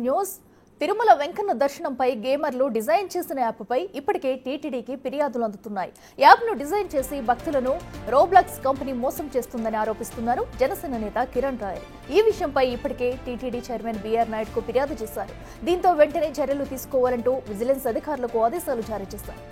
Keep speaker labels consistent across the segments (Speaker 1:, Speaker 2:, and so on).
Speaker 1: News Tirumala Venkanna దర్శనంపై గేమర్లు design చేసిన యాప్పై ఇప్పటికే టీటీడీకి ఫిర్యాదులు అందుతున్నాయి. యాప్ను డిజైన్ చేసి భక్తులను రోబ్లాక్స్ కంపెనీ మోసం చేస్తుందని ఆరోపిస్తున్నారు జనసేన నేత కిరణ్ రాయల్. ఈ విషయంపై ఇప్పటికే టీటీడీ చైర్మన్ బీఆర్ నాయుడుకు ఫిర్యాదు చేశారు. దీంతో వెంటనే చర్యలు తీసుకోవాలంటూ విజిలెన్స్ అధికారులకు ఆదేశాలు జారీ చేశారు.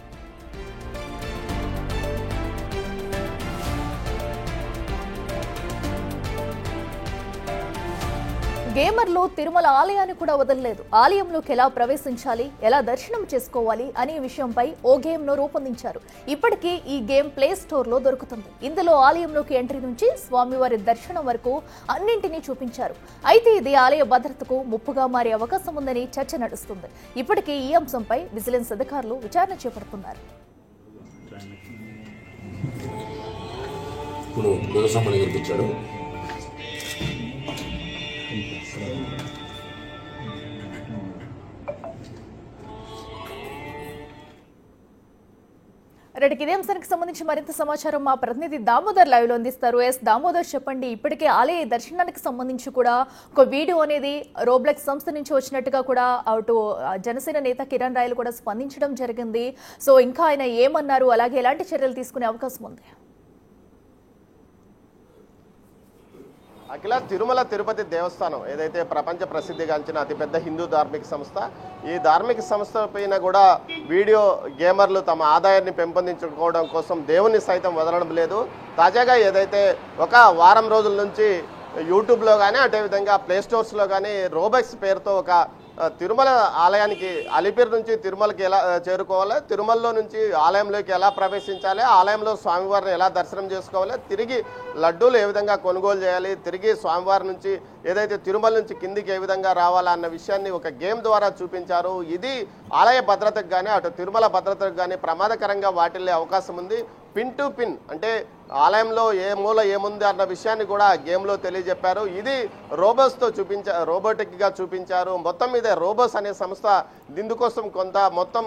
Speaker 1: గేమర్లు తిరుమల ఆలయాన్ని కూడా వదలలేదు. ఆలయంలోకి ఎలా ప్రవేశించాలి, ఎలా దర్శనం చేసుకోవాలి అనే విషయంపై ఓ గేమ్ ను రూపొందించారు. ఇప్పటికీ ఈ గేమ్ ప్లే స్టోర్ లో దొరుకుతుంది. ఇందులో ఆలయంలోకి ఎంట్రీ నుంచి స్వామివారి దర్శనం వరకు అన్నింటినీ చూపించారు. అయితే ఇది ఆలయ భద్రతకు ముప్పుగా మారే అవకాశం ఉందని చర్చ నడుస్తుంది. ఇప్పటికే ఈ అంశంపై విజిలెన్స్ అధికారులు విచారణ చేపడుతున్నారు. రెడ్డికి ఇదే అంశానికి సంబంధించి మరింత సమాచారం మా ప్రతినిధి దామోదర్ లైవ్ లో అందిస్తారు. దామోదర్, చెప్పండి. ఇప్పటికే ఆలయ దర్శనానికి సంబంధించి కూడా ఒక వీడియో అనేది రోబ్లెక్స్ సంస్థ నుంచి వచ్చినట్టుగా కూడా అటు జనసేన నేత కిరణ్ రాయల్ కూడా స్పందించడం జరిగింది. సో ఇంకా ఆయన ఏమన్నారు, అలాగే ఎలాంటి చర్యలు తీసుకునే అవకాశం ఉంది?
Speaker 2: అఖిల, తిరుమల తిరుపతి దేవస్థానం ఏదైతే ప్రపంచ ప్రసిద్ధిగాంచిన అతిపెద్ద హిందూ ధార్మిక సంస్థ, ఈ ధార్మిక సంస్థ పైన కూడా వీడియో గేమర్లు తమ ఆదాయాన్ని పెంపొందించుకోవడం కోసం దేవుని సైతం వదలడం లేదు. తాజాగా ఏదైతే ఒక వారం రోజుల నుంచి యూట్యూబ్లో కానీ అదేవిధంగా ప్లే స్టోర్స్లో కానీ రోబెక్స్ పేరుతో ఒక తిరుమల ఆలయానికి అలిపిరి నుంచి తిరుమలకి ఎలా చేరుకోవాలి, తిరుమలలో నుంచి ఆలయంలోకి ఎలా ప్రవేశించాలి, ఆలయంలో స్వామివారిని ఎలా దర్శనం చేసుకోవాలి, తిరిగి లడ్డూలు ఏ విధంగా కొనుగోలు చేయాలి, తిరిగి స్వామివారి నుంచి ఏదైతే తిరుమల నుంచి కిందికి ఏ విధంగా రావాలా అన్న విషయాన్ని ఒక గేమ్ ద్వారా చూపించారు. ఇది ఆలయ భద్రతకు కానీ అటు తిరుమల భద్రతకు కానీ ప్రమాదకరంగా వాటిల్లే అవకాశం ఉంది. పిన్ టు పిన్ అంటే ఆలయంలో ఏ మూల ఏముంది అన్న విషయాన్ని కూడా గేమ్లో తెలియజెప్పారు. ఇది రోబోస్తో రోబోటిక్గా చూపించారు. మొత్తం మీద రోబోస్ అనే సంస్థ దీనికోసం కొంత మొత్తం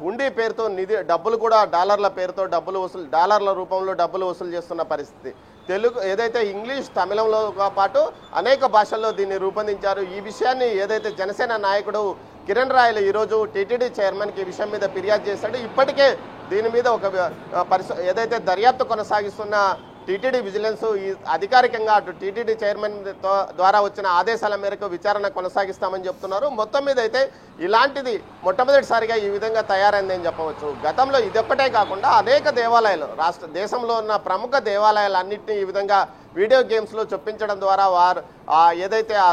Speaker 2: హుండీ పేరుతో డబ్బులు కూడా డాలర్ల పేరుతో డాలర్ల రూపంలో డబ్బులు వసూలు చేస్తున్న పరిస్థితి. తెలుగు ఏదైతే ఇంగ్లీష్ తమిళంలో పాటు అనేక భాషల్లో దీన్ని రూపొందించారు. ఈ విషయాన్ని ఏదైతే జనసేన నాయకుడు కిరణ్ రాయల్ ఈరోజు టీటీడీ చైర్మన్కి ఈ విషయం మీద ఫిర్యాదు చేశాడు. ఇప్పటికే దీని మీద ఒక ఏదైతే దర్యాప్తు కొనసాగిస్తున్న టీటీడీ విజిలెన్స్ ఈ అధికారికంగా అటు టీటీడీ చైర్మన్ ద్వారా వచ్చిన ఆదేశాల మేరకు విచారణ కొనసాగిస్తామని చెప్తున్నారు. మొత్తం మీద అయితే ఇలాంటిది మొట్టమొదటిసారిగా ఈ విధంగా తయారైందని చెప్పవచ్చు. గతంలో ఇదొక్కటే కాకుండా అనేక దేవాలయాలు దేశంలో ఉన్న ప్రముఖ దేవాలయాలన్నింటినీ ఈ విధంగా వీడియో గేమ్స్లో చొప్పించడం ద్వారా వారు ఏదైతే ఆ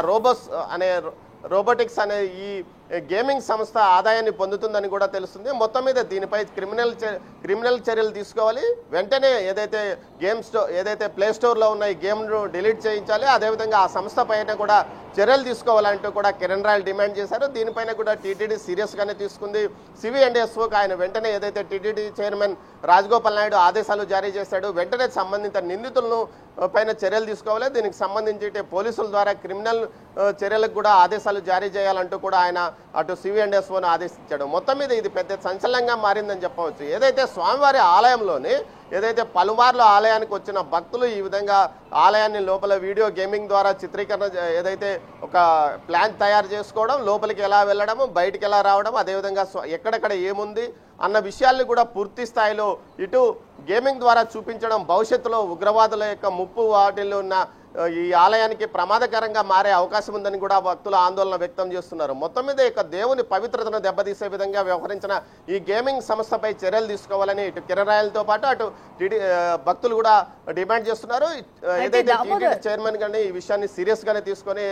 Speaker 2: రోబోటిక్స్ అనే ఈ గేమింగ్ సంస్థ ఆదాయాన్ని పొందుతుందని కూడా తెలుస్తుంది. మొత్తం మీద దీనిపై క్రిమినల్ చర్యలు తీసుకోవాలి. వెంటనే ఏదైతే ఏదైతే ప్లే స్టోర్లో ఉన్న ఈ గేమ్ను డిలీట్ చేయించాలి. అదేవిధంగా ఆ సంస్థ పైన కూడా చర్యలు తీసుకోవాలంటూ కూడా కిరణ్ రాయల్ డిమాండ్ చేశారు. దీనిపైన కూడా టీటీడీ సీరియస్గానే తీసుకుంది. సివిఎండ్ఎస్ఓకి ఆయన వెంటనే ఏదైతే టీటీడీ చైర్మన్ రాజగోపాల్ నాయుడు ఆదేశాలు జారీ చేశాడు. వెంటనే సంబంధిత నిందితులను పైన చర్యలు తీసుకోవాలి. దీనికి సంబంధించి పోలీసుల ద్వారా క్రిమినల్ చర్యలకు కూడా ఆదేశాలు జారీ చేయాలంటూ కూడా ఆయన అటు సివిఎండ్ఎస్ఓను ఆదేశించాడు. మొత్తం మీద ఇది పెద్ద సంచలనంగా మారిందని చెప్పవచ్చు. ఏదైతే స్వామివారి ఆలయంలోని ఏదైతే పలుమార్లు ఆలయానికి వచ్చిన భక్తులు ఈ విధంగా ఆలయాన్ని లోపల వీడియో గేమింగ్ ద్వారా చిత్రీకరణ ఏదైతే ఒక ప్లాన్ తయారు చేసుకోవడం, లోపలికి ఎలా వెళ్ళడము, బయటికి ఎలా రావడం, అదేవిధంగా ఎక్కడెక్కడ ఏముంది అన్న విషయాల్ని కూడా పూర్తి స్థాయిలో ఇటు గేమింగ్ ద్వారా చూపించడం భవిష్యత్తులో ఉగ్రవాదుల యొక్క ముప్పు వాటిల్లో ఉన్న ఈ ఆలయానికి ప్రమాదకరంగా మారే అవకాశం ఉందని కూడా భక్తులు ఆందోళన వ్యక్తం చేస్తున్నారు. మొత్తం మీద ఇక దేవుని పవిత్రతను దెబ్బతీసే విధంగా వ్యవహరించిన ఈ గేమింగ్ సంస్థపై చర్యలు తీసుకోవాలని ఇటు కిరణ్ రాయల్తో పాటు అటు భక్తులు కూడా డిమాండ్ చేస్తున్నారు. ఏదైతే చైర్మన్ గానీ ఈ విషయాన్ని సీరియస్ గానే తీసుకొని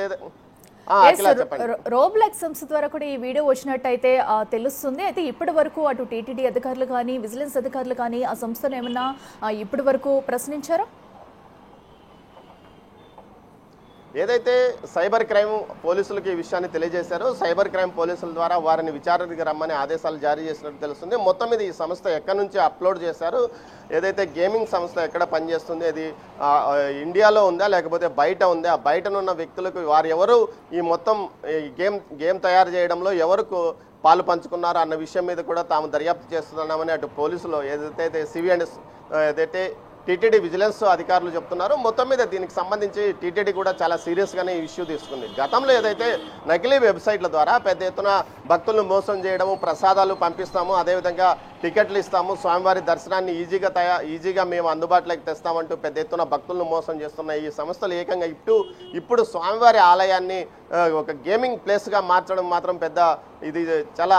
Speaker 1: రోబ్లాక్స్ సంస్థ ద్వారా కూడా ఈ వీడియో వచ్చినట్టయితే తెలుస్తుంది. అయితే ఇప్పటి వరకు అటు టీటీడీ అధికారులు కానీ విజిలెన్స్ అధికారులు కానీ ఆ సంస్థను ఏమన్నా ఇప్పటి వరకు ప్రశ్నించారా?
Speaker 2: ఏదైతే సైబర్ క్రైమ్ పోలీసులకు ఈ విషయాన్ని తెలియజేశారో సైబర్ క్రైమ్ పోలీసుల ద్వారా వారిని విచారణకి రమ్మని ఆదేశాలు జారీ చేసినట్టు తెలుస్తుంది. మొత్తం మీద ఈ సంస్థ ఎక్కడి నుంచి అప్లోడ్ చేశారు, ఏదైతే గేమింగ్ సంస్థ ఎక్కడ పనిచేస్తుంది, అది ఇండియాలో ఉందా లేకపోతే బయట ఉందా, బయటనున్న వ్యక్తులకు వారు ఎవరు ఈ మొత్తం గేమ్ తయారు చేయడంలో ఎవరు పాలు పంచుకున్నారు అన్న విషయం మీద కూడా తాము దర్యాప్తు చేస్తున్నామని అటు పోలీసులు ఏదైతే సివిఎండ్ఎస్ ఏదైతే టీటీడీ విజిలెన్స్ అధికారులు చెప్తున్నారు. మొత్తం మీద దీనికి సంబంధించి టీటీడీ కూడా చాలా సీరియస్గానే ఈ ఇష్యూ తీసుకుంది. గతంలో ఏదైతే నకిలీ వెబ్సైట్ల ద్వారా పెద్ద ఎత్తున భక్తులను మోసం చేయడము, ప్రసాదాలు పంపిస్తాము, అదేవిధంగా టికెట్లు ఇస్తాము, స్వామివారి దర్శనాన్ని ఈజీగా మేము అందుబాటులోకి తెస్తామంటూ పెద్ద ఎత్తున భక్తులను మోసం చేస్తున్న ఈ సంస్థలు ఏకంగా ఇప్పుడు స్వామివారి ఆలయాన్ని ఒక గేమింగ్ ప్లేస్గా మార్చడం మాత్రం ఇది చాలా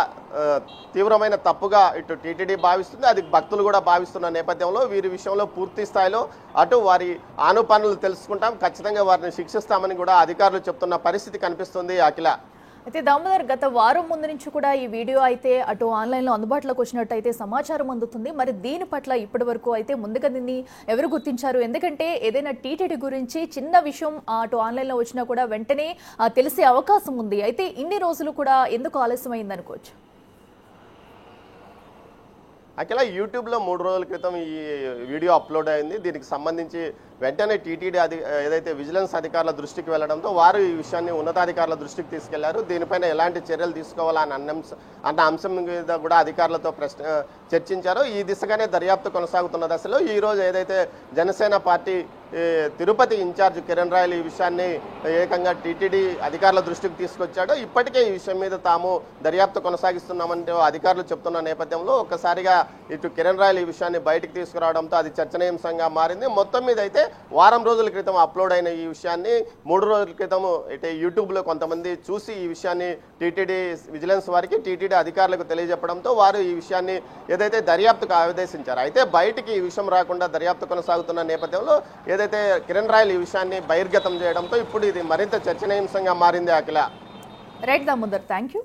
Speaker 2: తీవ్రమైన తప్పుగా ఇటు టీటీడీ భావిస్తుంది, అది భక్తులు కూడా భావిస్తున్న నేపథ్యంలో వీరి విషయంలో పూర్తి స్థాయిలో అటు వారి ఆనుపానులు తెలుసుకుంటాం, ఖచ్చితంగా వారిని శిక్షిస్తామని కూడా అధికారులు చెప్తున్న పరిస్థితి కనిపిస్తుంది. అఖిల,
Speaker 1: అయితే దామోదర్, గత వారం ముందు నుంచి కూడా ఈ వీడియో అయితే అటు ఆన్లైన్లో అందుబాటులోకి వచ్చినట్టయితే సమాచారం అందుతుంది. మరి దీని పట్ల ఇప్పటి వరకు అయితే ముందుగా దీన్ని ఎవరు గుర్తించారు? ఎందుకంటే ఏదైనా టీటీడీ గురించి చిన్న విషయం అటు ఆన్లైన్లో వచ్చినా కూడా వెంటనే తెలిసే అవకాశం ఉంది. అయితే ఇన్ని రోజులు కూడా ఎందుకు ఆలస్యమైంది అనుకోవచ్చు?
Speaker 2: అఖిల, యూట్యూబ్లో 3 రోజుల క్రితం ఈ వీడియో అప్లోడ్ అయింది. దీనికి సంబంధించి వెంటనే టీటీడీ ఏదైతే విజిలెన్స్ అధికారుల దృష్టికి వెళ్లడంతో వారు ఈ విషయాన్ని ఉన్నతాధికారుల దృష్టికి తీసుకెళ్లారు. దీనిపైన ఎలాంటి చర్యలు తీసుకోవాలని అన్న అంశం మీద కూడా అధికారులతో చర్చించారు. ఈ దిశగానే దర్యాప్తు కొనసాగుతున్న దశలో ఈ రోజు ఏదైతే జనసేన పార్టీ తిరుపతి ఇన్ఛార్జ్ కిరణ్ రాయల్ ఈ విషయాన్ని ఏకంగా టీటీడీ అధికారుల దృష్టికి తీసుకొచ్చాడో, ఇప్పటికే ఈ విషయం మీద తాము దర్యాప్తు కొనసాగిస్తున్నామంటే అధికారులు చెప్తున్న నేపథ్యంలో ఒక్కసారిగా ఇటు కిరణ్ రాయల్ ఈ విషయాన్ని బయటకు తీసుకురావడంతో అది చర్చనీయాంశంగా మారింది. మొత్తం మీద అయితే వారం రోజుల క్రితం అప్లోడ్ అయిన ఈ విషయాన్ని 3 రోజుల క్రితం అయితే యూట్యూబ్లో కొంతమంది చూసి ఈ విషయాన్ని టీటీడీ విజిలెన్స్ వారికి, టీటీడీ అధికారులకు తెలియజెప్పడంతో వారు ఈ విషయాన్ని ఏదైతే దర్యాప్తుకు ఆదేశించారు. అయితే బయటికి ఈ విషయం రాకుండా దర్యాప్తు కొనసాగుతున్న నేపథ్యంలో ఏదైతే కిరణ్ రాయల్ ఈ విషయాన్ని బహిర్గతం చేయడంతో ఇప్పుడు ఇది మరింత చర్చనీయాంశంగా మారింది. అఖిల,
Speaker 1: రైట్ దామోదర్, థ్యాంక్ యూ.